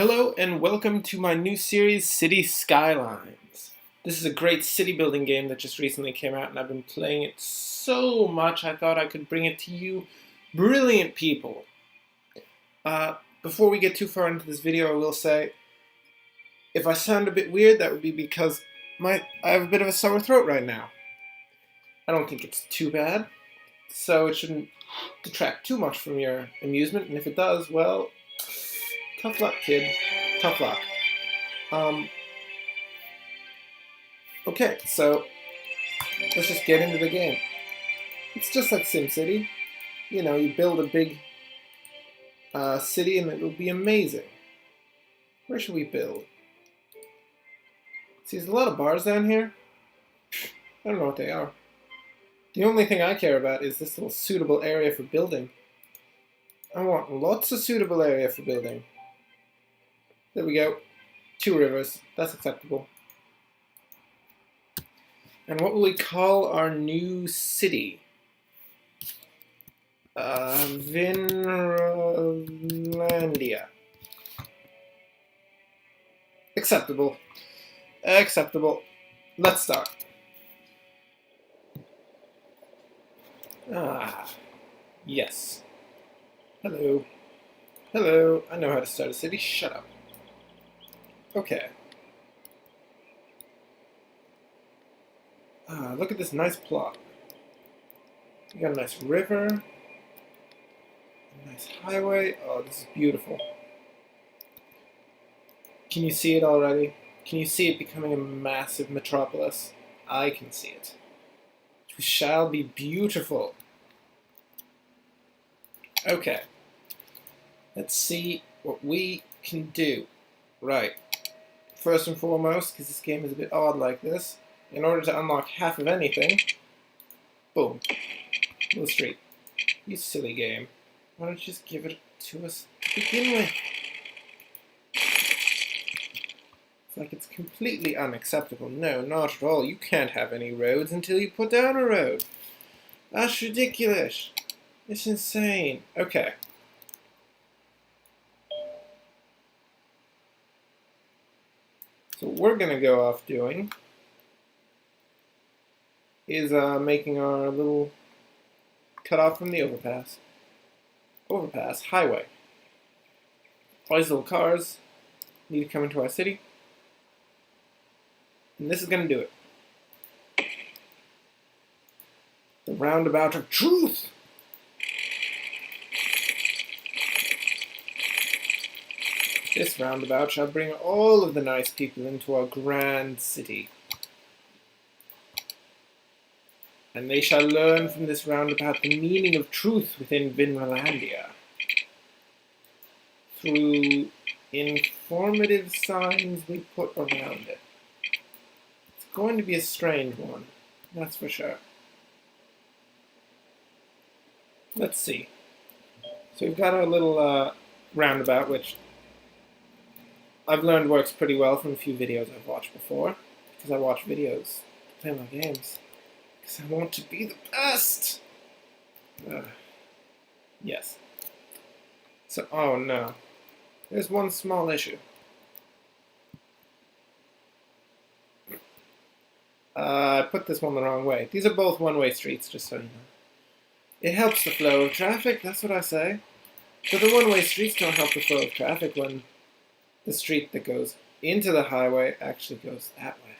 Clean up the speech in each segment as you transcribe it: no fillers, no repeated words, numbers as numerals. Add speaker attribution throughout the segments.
Speaker 1: Hello and welcome to my new series, City Skylines. This is a great city building game that just recently came out and I've been playing it so much I thought I could bring it to you brilliant people. Before we get too far into this video, I will say, if I sound a bit weird, that would be because I have a bit of a sore throat right now. I don't think it's too bad, so it shouldn't detract too much from your amusement, and if it does, well, tough luck, kid. Tough luck. Okay, so let's just get into the game. It's just like SimCity. You know, you build a big city and it'll be amazing. Where should we build? See, there's a lot of bars down here. I don't know what they are. The only thing I care about is this little suitable area for building. I want lots of suitable area for building. There we go. 2 rivers. That's acceptable. And what will we call our new city? Vinralandia. Acceptable. Acceptable. Let's start. Yes. Hello. Hello. I know how to start a city. Shut up. Okay. Look at this nice plot. We got a nice river, a nice highway. Oh, this is beautiful. Can you see it already? Can you see it becoming a massive metropolis? I can see it. It shall be beautiful. Okay. Let's see what we can do. Right. First and foremost, because this game is a bit odd like this, in order to unlock half of anything, boom, little street. You silly game. Why don't you just give it to us to begin with? It's like it's completely unacceptable. No, not at all. You can't have any roads until you put down a road. That's ridiculous. It's insane. Okay. So what we're going to go off doing is making our little cutoff from the overpass highway. All these little cars need to come into our city, and this is going to do it. The roundabout of truth. This roundabout shall bring all of the nice people into our grand city. And they shall learn from this roundabout the meaning of truth within Vinralandia through informative signs we put around it. It's going to be a strange one, that's for sure. Let's see. So we've got our little roundabout, which I've learned works pretty well from a few videos I've watched before, because I watch videos to play my games. Because I want to be the best! Yes. So, oh no. There's one small issue. I put this one the wrong way. These are both one-way streets, just so you know. It helps the flow of traffic, that's what I say. But the one-way streets don't help the flow of traffic when the street that goes into the highway actually goes that way.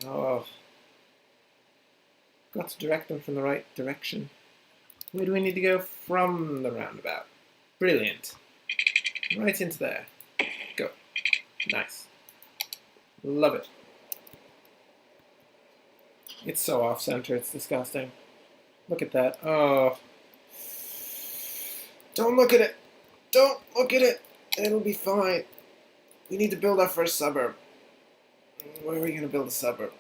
Speaker 1: Oh. Got to direct them from the right direction. Where do we need to go from the roundabout? Brilliant. Right into there. Go. Nice. Love it. It's so off-center, it's disgusting. Look at that. Oh. Don't look at it. Don't look at it. It'll be fine. We need to build our first suburb. Where are we going to build a suburb?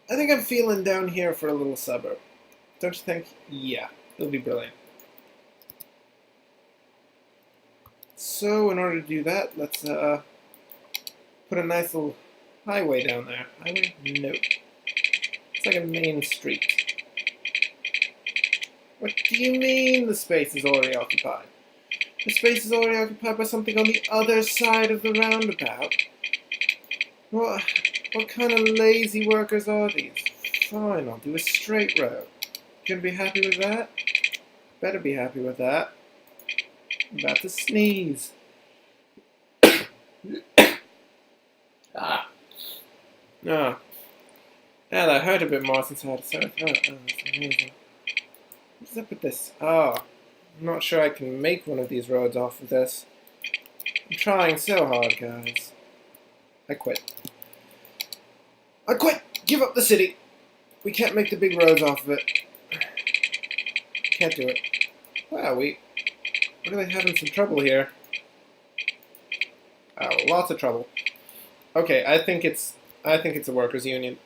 Speaker 1: I think I'm feeling down here for a little suburb. Don't you think? Yeah, it'll be brilliant. So, in order to do that, let's put a nice little highway down there. Highway? Nope. It's like a main street. What do you mean the space is already occupied? The space is already occupied by something on the other side of the roundabout. What kind of lazy workers are these? Fine, I'll do a straight road. You gonna be happy with that? Better be happy with that. I'm about to sneeze. Ah. Ah. Yeah, that hurt a bit more since I had a sore throat. Oh, that's amazing. What's up with this? Oh, I'm not sure I can make one of these roads off of this. I'm trying so hard, guys. I quit. I quit! Give up the city! We can't make the big roads off of it. Can't do it. Wow, we're really having some trouble here. Oh, lots of trouble. Okay, I think it's a workers' union.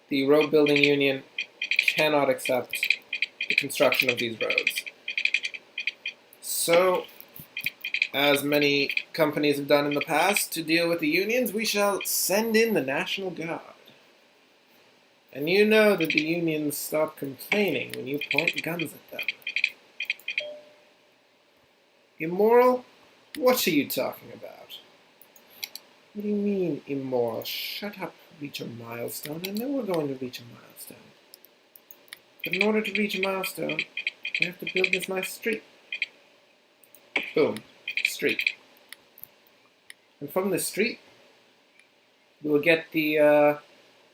Speaker 1: The road building union cannot accept the construction of these roads. So, as many companies have done in the past to deal with the unions, we shall send in the National Guard. And you know that the unions stop complaining when you point guns at them. Immoral? What are you talking about? What do you mean, immoral? Shut up, reach a milestone. I know we're going to reach a milestone. But in order to reach a milestone, we have to build this nice street. Boom. Street. And from this street, we will get the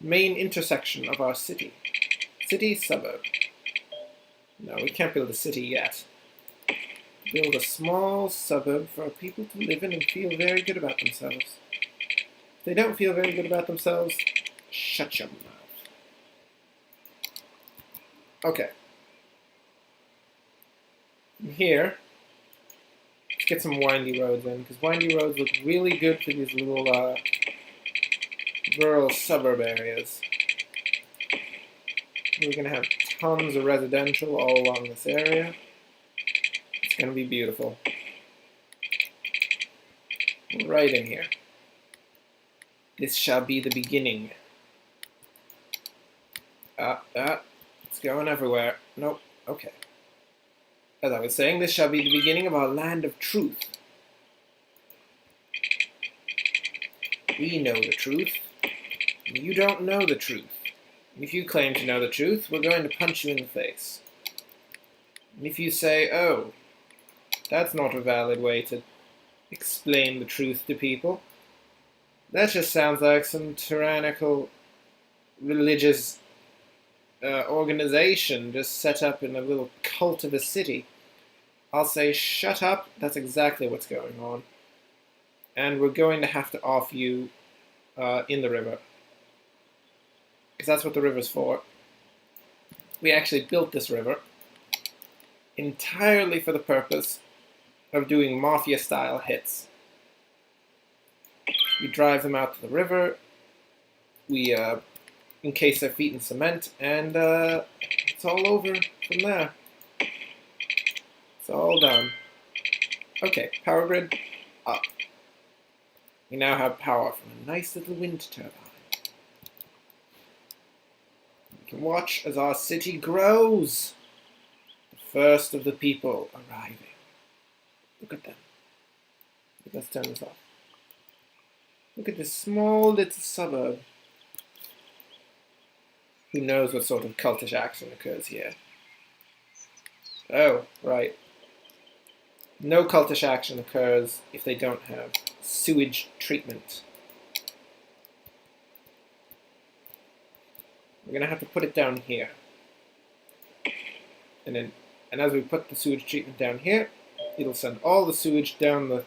Speaker 1: main intersection of our city. City, suburb. No, we can't build a city yet. Build a small suburb for our people to live in and feel very good about themselves. If they don't feel very good about themselves, shut your mouth. Okay. From here, let's get some windy roads in, because windy roads look really good for these little rural suburb areas. We're going to have tons of residential all along this area. It's going to be beautiful. Right in here. This shall be the beginning. It's going everywhere. Nope. Okay. As I was saying, this shall be the beginning of our land of truth. We know the truth. And you don't know the truth. And if you claim to know the truth, we're going to punch you in the face. And if you say, oh, that's not a valid way to explain the truth to people, that just sounds like some tyrannical religious organization just set up in a little cult of a city, I'll say, shut up, that's exactly what's going on. And we're going to have to off you in the river. Because that's what the river's for. We actually built this river entirely for the purpose of doing mafia-style hits. We drive them out to the river, we encase their feet in cement, and it's all over from there. It's all done. Okay, power grid up. We now have power from a nice little wind turbine. We can watch as our city grows. The first of the people arriving. Look at them. Let's turn this off. Look at this small little suburb. Who knows what sort of cultish action occurs here? Oh, right. No cultish action occurs if they don't have sewage treatment. We're going to have to put it down here. And as we put the sewage treatment down here, it'll send all the sewage down the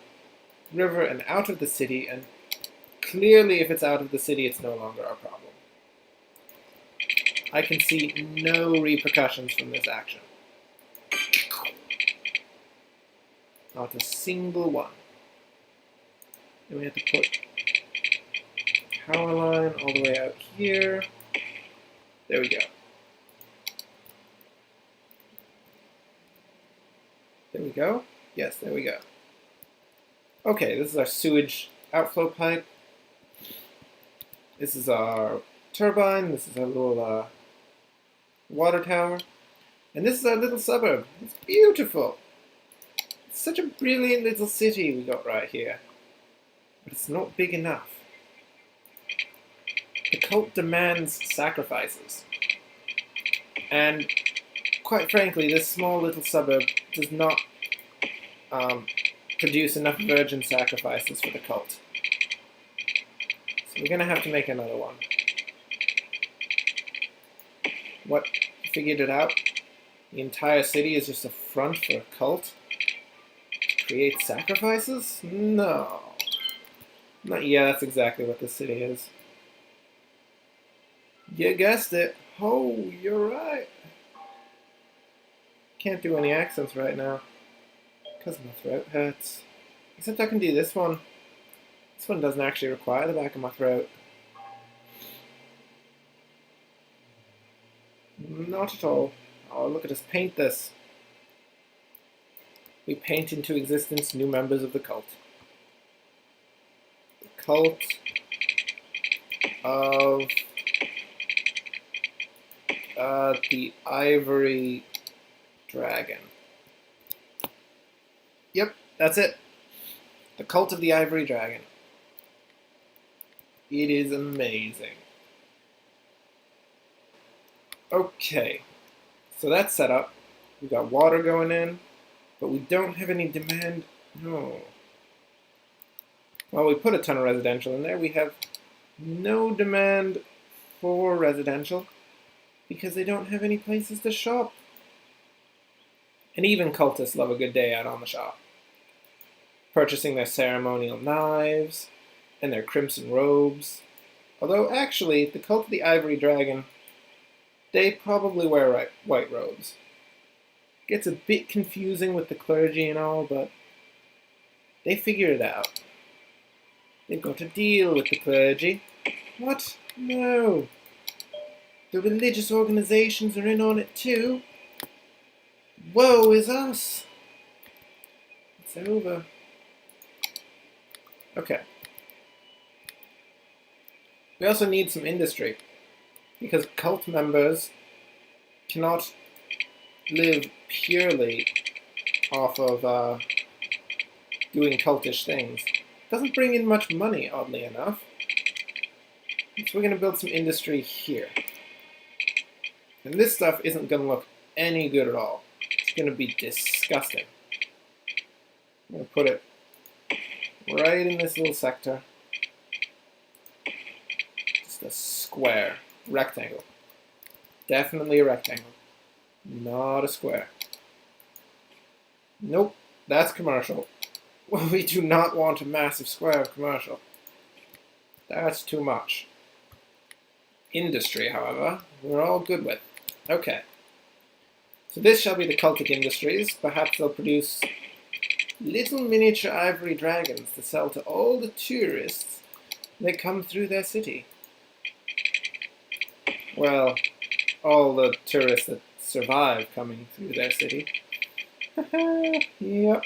Speaker 1: river and out of the city, and clearly if it's out of the city, it's no longer our problem. I can see no repercussions from this action. Not a single one. Then we have to put power line all the way out here. There we go. There we go. Yes, there we go. Okay, this is our sewage outflow pipe. This is our turbine. This is our little water tower. And this is our little suburb. It's beautiful. It's such a brilliant little city we got right here. But it's not big enough. The cult demands sacrifices. And quite frankly, this small little suburb does not produce enough virgin sacrifices for the cult. So we're going to have to make another one. What? You figured it out? The entire city is just a front for a cult? To create sacrifices? No. Yeah, that's exactly what this city is. You guessed it. Oh, you're right. Can't do any accents right now because my throat hurts. Except I can do this one. This one doesn't actually require the back of my throat. Not at all. Oh, look at us paint this. We paint into existence new members of the cult. The cult of the Ivory Dragon. Yep, that's it. The Cult of the Ivory Dragon. It is amazing. Okay, so that's set up. We got water going in, but we don't have any demand. No. Well, we put a ton of residential in there. We have no demand for residential because they don't have any places to shop. And even cultists love a good day out on the shop, purchasing their ceremonial knives and their crimson robes. Although actually, the Cult of the Ivory Dragon, they probably wear white robes. Gets a bit confusing with the clergy and all, but they figure it out. They've got to deal with the clergy. What? No. The religious organizations are in on it too. Woe is us. It's over. Okay. We also need some industry, because cult members cannot live purely off of doing cultish things. It doesn't bring in much money, oddly enough. So we're going to build some industry here. And this stuff isn't going to look any good at all. It's going to be disgusting. I'm going to put it right in this little sector. Just a square. Rectangle. Definitely a rectangle. Not a square. Nope, that's commercial. Well, we do not want a massive square of commercial. That's too much. Industry, however, we're all good with. Okay. So this shall be the cultic industries. Perhaps they'll produce little miniature ivory dragons to sell to all the tourists that come through their city. Well, all the tourists that survive coming through their city. Yep.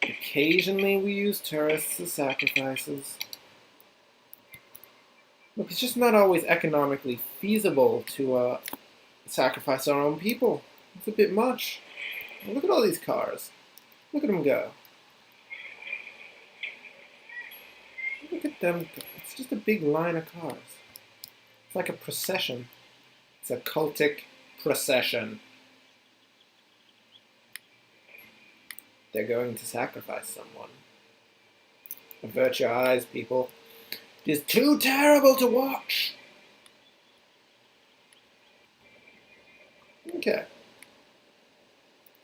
Speaker 1: Occasionally we use tourists as sacrifices. Look, it's just not always economically feasible to sacrifice our own people. It's a bit much. Look at all these cars. Look at them go. Look at them go. It's just a big line of cars. It's like a procession. It's a cultic procession. They're going to sacrifice someone. Avert your eyes, people. It is too terrible to watch. Okay.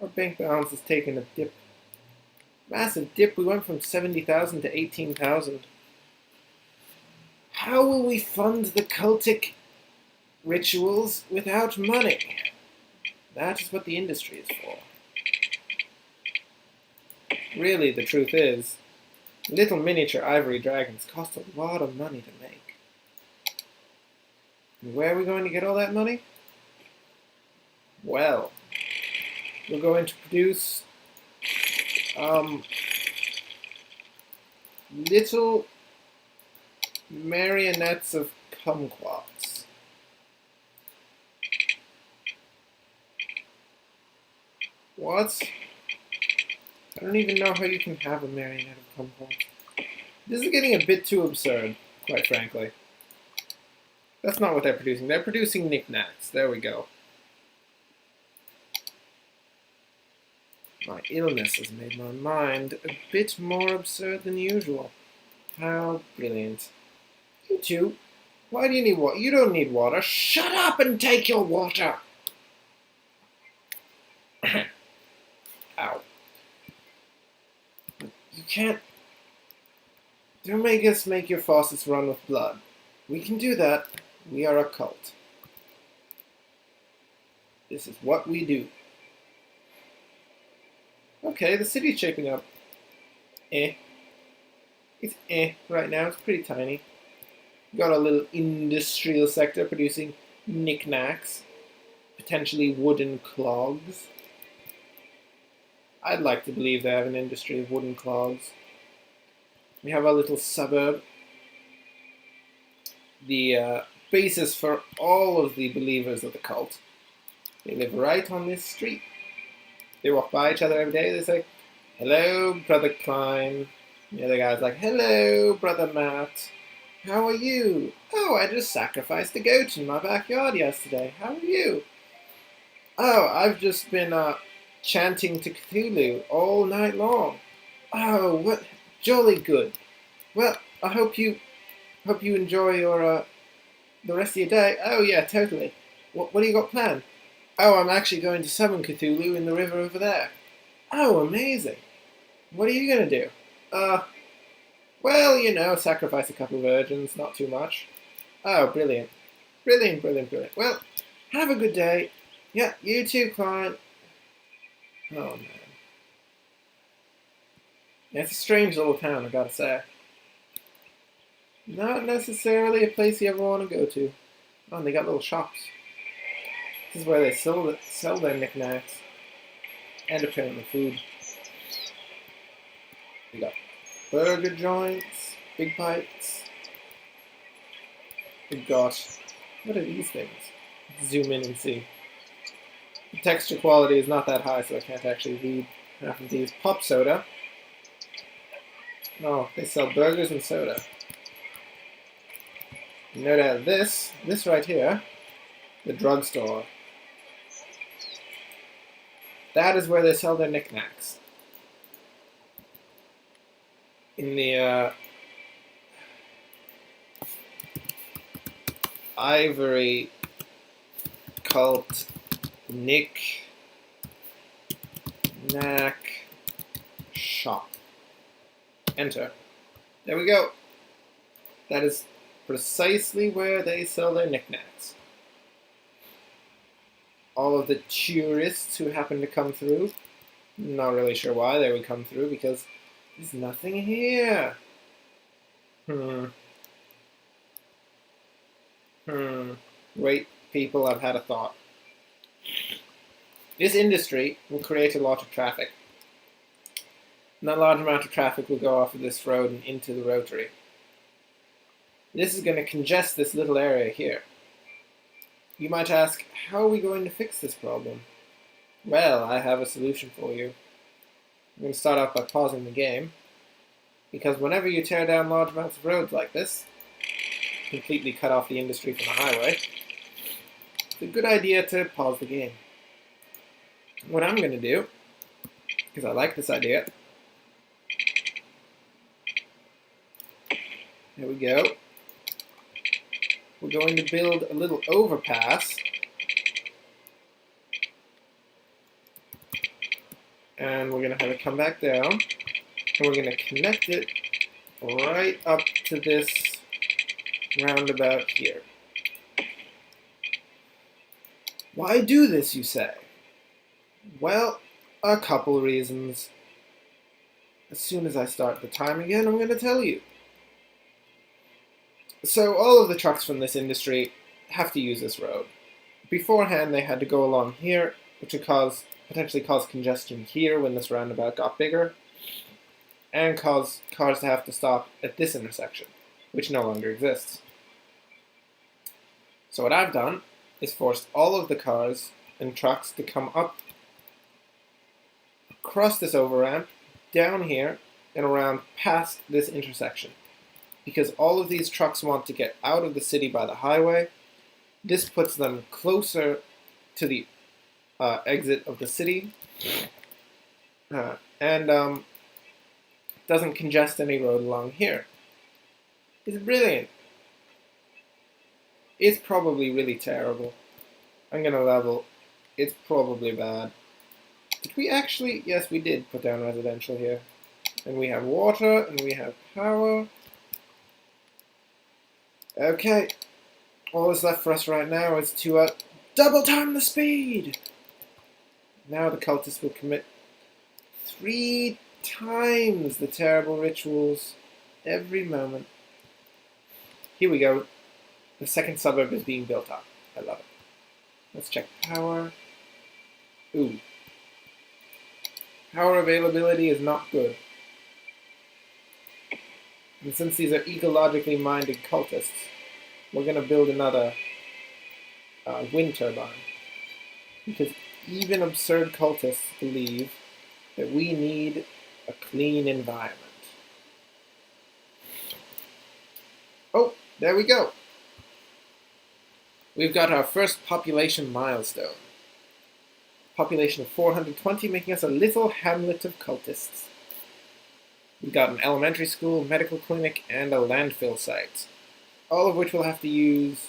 Speaker 1: Our bank balance has taken a dip. Massive dip. We went from 70,000 to 18,000. How will we fund the cultic rituals without money? That is what the industry is for. Really, the truth is, little miniature ivory dragons cost a lot of money to make. And where are we going to get all that money? Well, we're going to produce little marionettes of kumquats. What? I don't even know how you can have a marionette of kumquats. This is getting a bit too absurd, quite frankly. That's not what they're producing. They're producing knickknacks. There we go. My illness has made my mind a bit more absurd than usual. How brilliant. You two, why do you need water? You don't need water. Shut up and take your water! Ow. You can't... Don't make us make your faucets run with blood. We can do that. We are a cult. This is what we do. Okay, the city's shaping up. It's right now. It's pretty tiny. Got a little industrial sector producing knickknacks. Potentially wooden clogs. I'd like to believe they have an industry of wooden clogs. We have our little suburb. The basis for all of the believers of the cult. They live right on this street. They walk by each other every day. They say, "Hello, Brother Klein." The other guy's like, "Hello, Brother Matt. How are you?" "Oh, I just sacrificed a goat in my backyard yesterday. How are you?" "Oh, I've just been chanting to Cthulhu all night long." "Oh, what jolly good. Well, I hope you enjoy your the rest of your day." "Oh yeah, totally. What do you got planned?" "Oh, I'm actually going to summon Cthulhu in the river over there." "Oh, amazing. What are you gonna do?" Well, you know, sacrifice a couple of virgins, not too much." "Oh, brilliant. Brilliant, brilliant, brilliant. Well, have a good day." "Yeah, you too, Klein." Oh, man. Yeah, it's a strange little town, I gotta say. Not necessarily a place you ever want to go to. Oh, and they got little shops. This is where they sell their knickknacks. And apparently food. We got burger joints, big bites. We've got... What are these things? Let's zoom in and see. The texture quality is not that high, so I can't actually read half of these. Pop soda. Oh, they sell burgers and soda. No doubt this right here, the drugstore. That is where they sell their knickknacks. In the Ivory cult knick-knack shop. Enter. There we go. That is precisely where they sell their knickknacks. All of the tourists who happen to come through, not really sure why they would come through, because there's nothing here. Wait, people, I've had a thought. This industry will create a lot of traffic. And that large amount of traffic will go off of this road and into the rotary. This is going to congest this little area here. You might ask, how are we going to fix this problem? Well, I have a solution for you. I'm going to start off by pausing the game, because whenever you tear down large amounts of roads like this, completely cut off the industry from the highway, it's a good idea to pause the game. What I'm going to do, because I like this idea, there we go. We're going to build a little overpass. And we're going to have it come back down. And we're going to connect it right up to this roundabout here. Why do this, you say? Well, a couple reasons. As soon as I start the time again, I'm going to tell you. So all of the trucks from this industry have to use this road. Beforehand, they had to go along here, which would potentially cause congestion here when this roundabout got bigger, and cause cars to have to stop at this intersection, which no longer exists. So what I've done is forced all of the cars and trucks to come up cross this over-ramp, down here, and around past this intersection. Because all of these trucks want to get out of the city by the highway, this puts them closer to the exit of the city, and doesn't congest any road along here. It's brilliant. It's probably really terrible. I'm gonna level. It's probably bad. Did we actually? Yes, we did put down residential here. And we have water, and we have power. Okay. All that's left for us right now is to double time the speed! Now the cultists will commit 3 times the terrible rituals every moment. Here we go. The second suburb is being built up. I love it. Let's check power. Ooh. Power availability is not good. And since these are ecologically minded cultists, we're going to build another wind turbine. Because even absurd cultists believe that we need a clean environment. Oh, there we go. We've got our first population milestone. Population of 420, making us a little hamlet of cultists. We've got an elementary school, medical clinic, and a landfill site. All of which we'll have to use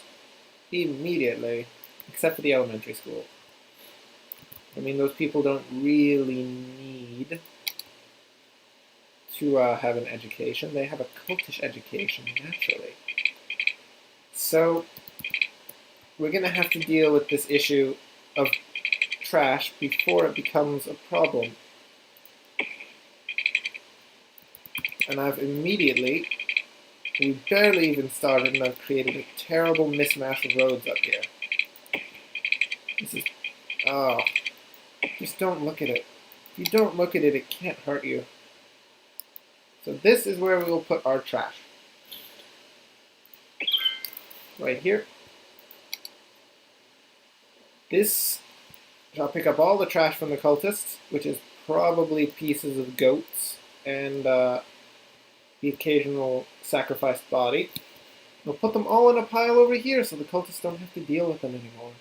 Speaker 1: immediately, except for the elementary school. I mean, those people don't really need to have an education. They have a cultish education, naturally. So, we're going to have to deal with this issue of trash before it becomes a problem. And I've immediately, we barely even started, and I've created a terrible mismatch of roads up here. This is, oh, just don't look at it. If you don't look at it, it can't hurt you. So this is where we will put our trash. Right here. This shall pick up all the trash from the cultists, which is probably pieces of goats and the occasional sacrificed body. We'll put them all in a pile over here so the cultists don't have to deal with them anymore.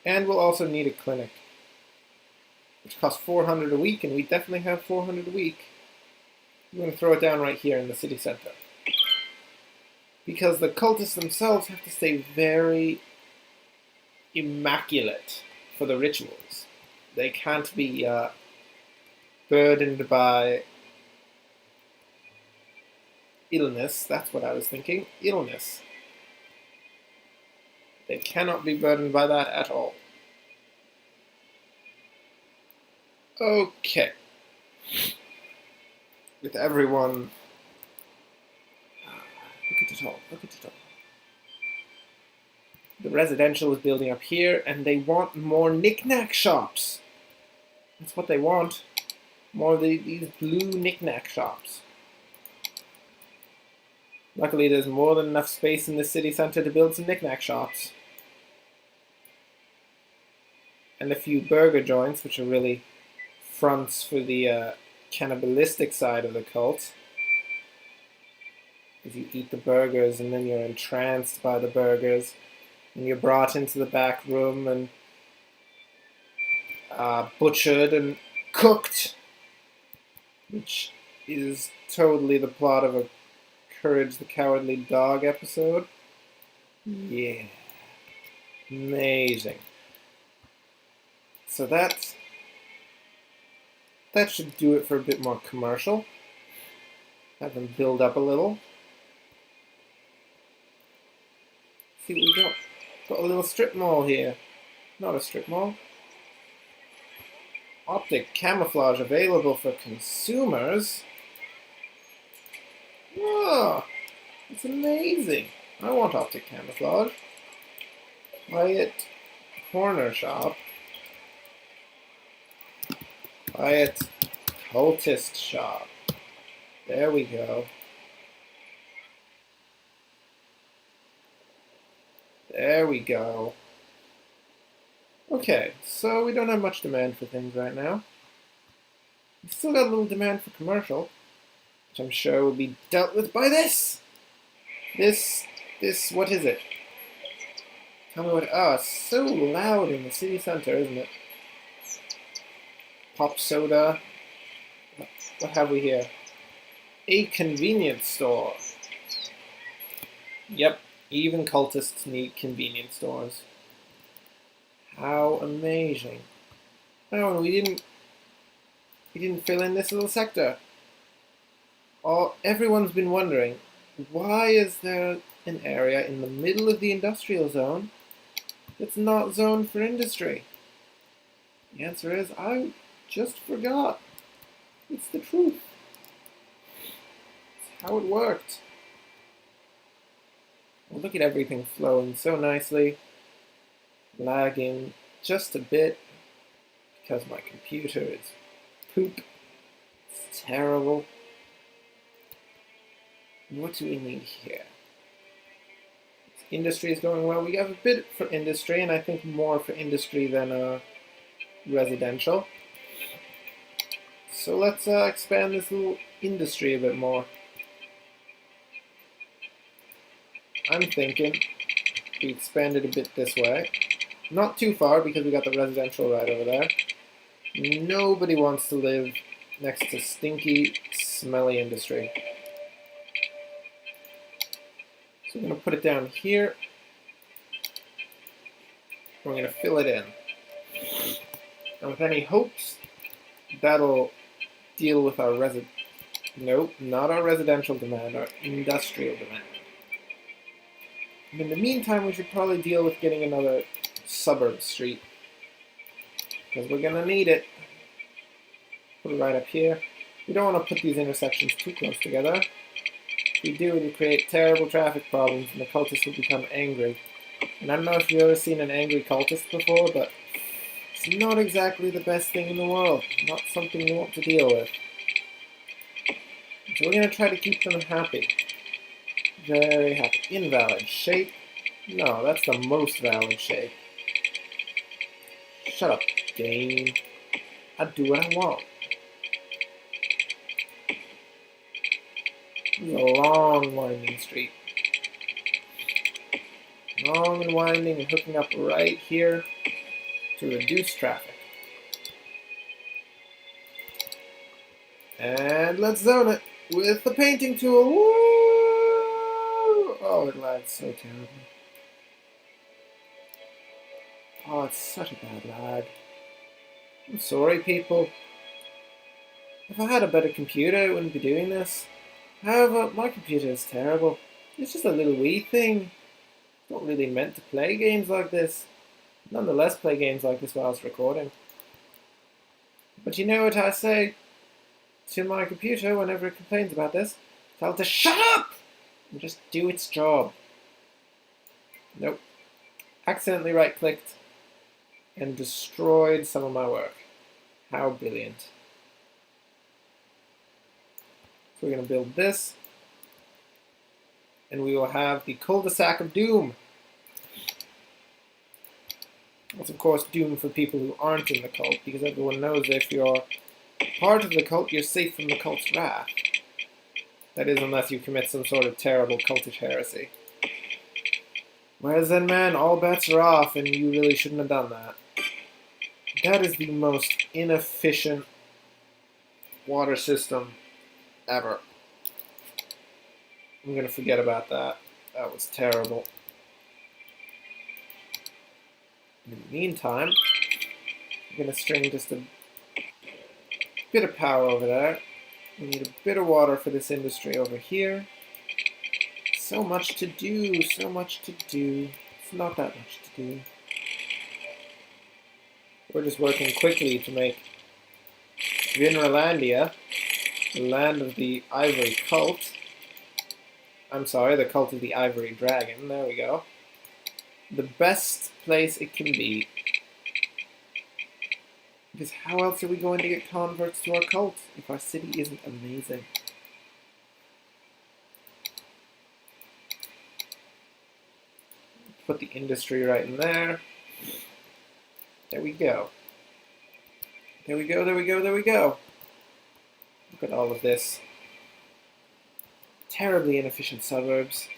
Speaker 1: And we'll also need a clinic, which costs 400 a week, and we definitely have 400 a week. I'm going to throw it down right here in the city center. Because the cultists themselves have to stay very immaculate for the rituals. They can't be burdened by illness. That's what I was thinking. Illness. They cannot be burdened by that at all. Okay. With everyone... Look at it all. Look at it all. The residential is building up here, and they want more knick-knack shops. That's what they want. More of these blue knick-knack shops. Luckily, there's more than enough space in the city center to build some knick-knack shops. And a few burger joints, which are really fronts for the cannibalistic side of the cult. Because you eat the burgers and then you're entranced by the burgers. And you're brought into the back room and butchered and cooked. Which is totally the plot of a Courage the Cowardly Dog episode. Yeah. Amazing. So that should do it for a bit more commercial. Have them build up a little. See what we got. Got a little strip mall here. Not a strip mall. Optic camouflage available for consumers. Whoa! It's amazing. I want optic camouflage. Quiet corner shop. Quiet cultist shop. There we go. There we go. Okay, so we don't have much demand for things right now. We still got a little demand for commercial, which I'm sure will be dealt with by this! This, what is it? Tell me what, oh, it's so loud in the city center, isn't it? Pop soda. What have we here? A convenience store. Yep, even cultists need convenience stores. How amazing. Oh, and we didn't fill in this little sector. Everyone's been wondering, why is there an area in the middle of the industrial zone that's not zoned for industry? The answer is, I just forgot. It's the truth. It's how it worked. Well, look at everything flowing so nicely. Lagging just a bit because my computer is poop. It's terrible. What do we need here? Industry is going well. We have a bit for industry, and I think more for industry than residential. So let's expand this little industry a bit more. I'm thinking we expand it a bit this way. Not too far, because we got the residential right over there. Nobody wants to live next to stinky, smelly industry. So we're going to put it down here. We're going to fill it in. And with any hopes, that'll deal with our nope, not our residential demand, our industrial demand. And in the meantime, we should probably deal with getting another suburb street, because we're going to need it. Put it right up here. We don't want to put these intersections too close together. If we do, it'll create terrible traffic problems, and the cultists will become angry. And I don't know if you've ever seen an angry cultist before, but it's not exactly the best thing in the world. Not something you want to deal with. So we're going to try to keep them happy. Very happy. Invalid shape. No, that's the most valid shape. Shut up, game. I do what I want. This is a long, winding street. Long and winding and hooking up right here to reduce traffic. And let's zone it with the painting tool. Woo! Oh, it lags so terribly. Oh, it's such a bad lag. I'm sorry, people. If I had a better computer, I wouldn't be doing this. However, my computer is terrible. It's just a little wee thing. It's not really meant to play games like this. Nonetheless, play games like this while it's recording. But you know what I say to my computer whenever it complains about this? Tell it to shut up! And just do its job. Nope. Accidentally right-clicked and destroyed some of my work. How brilliant. So we're going to build this, and we will have the cul-de-sac of doom. That's of course doom for people who aren't in the cult, because everyone knows that if you're part of the cult, you're safe from the cult's wrath. That is, unless you commit some sort of terrible cultish heresy. Whereas then, man, all bets are off, and you really shouldn't have done that. That is the most inefficient water system ever. I'm going to forget about that. That was terrible. In the meantime, I'm going to string just a bit of power over there. We need a bit of water for this industry over here. So much to do, so much to do. It's not that much to do. We're just working quickly to make Vinralandia, the land of the Ivory cult. I'm sorry, the cult of the Ivory dragon. There we go. The best place it can be. Because how else are we going to get converts to our cult if our city isn't amazing? Put the industry right in there. There we go. There we go, there we go, there we go. Look at all of this. Terribly inefficient suburbs.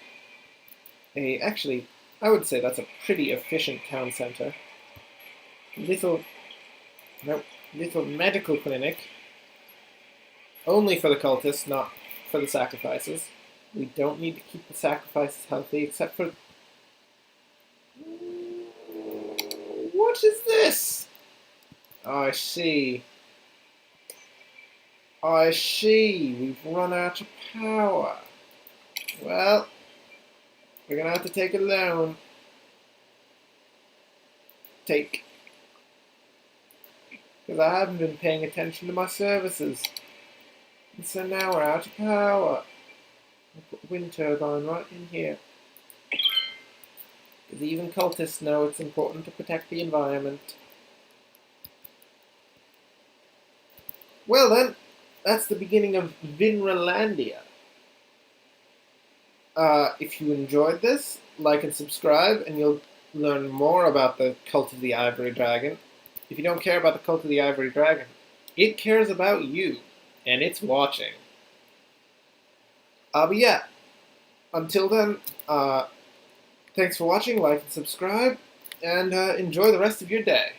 Speaker 1: Actually, I would say that's a pretty efficient town center. Little medical clinic. Only for the cultists, not for the sacrifices. We don't need to keep the sacrifices healthy, except for... What is this? Oh, I see. I see. We've run out of power. Well, we're gonna have to take a loan. Take. Because I haven't been paying attention to my services. And so now we're out of power. I'll put a wind turbine right in here. Because even cultists know it's important to protect the environment. Well then, that's the beginning of Vinralandia. If you enjoyed this, like and subscribe, and you'll learn more about the Cult of the Ivory Dragon. If you don't care about the Cult of the Ivory Dragon, it cares about you, and it's watching. But yeah, until then, thanks for watching, like and subscribe, and enjoy the rest of your day.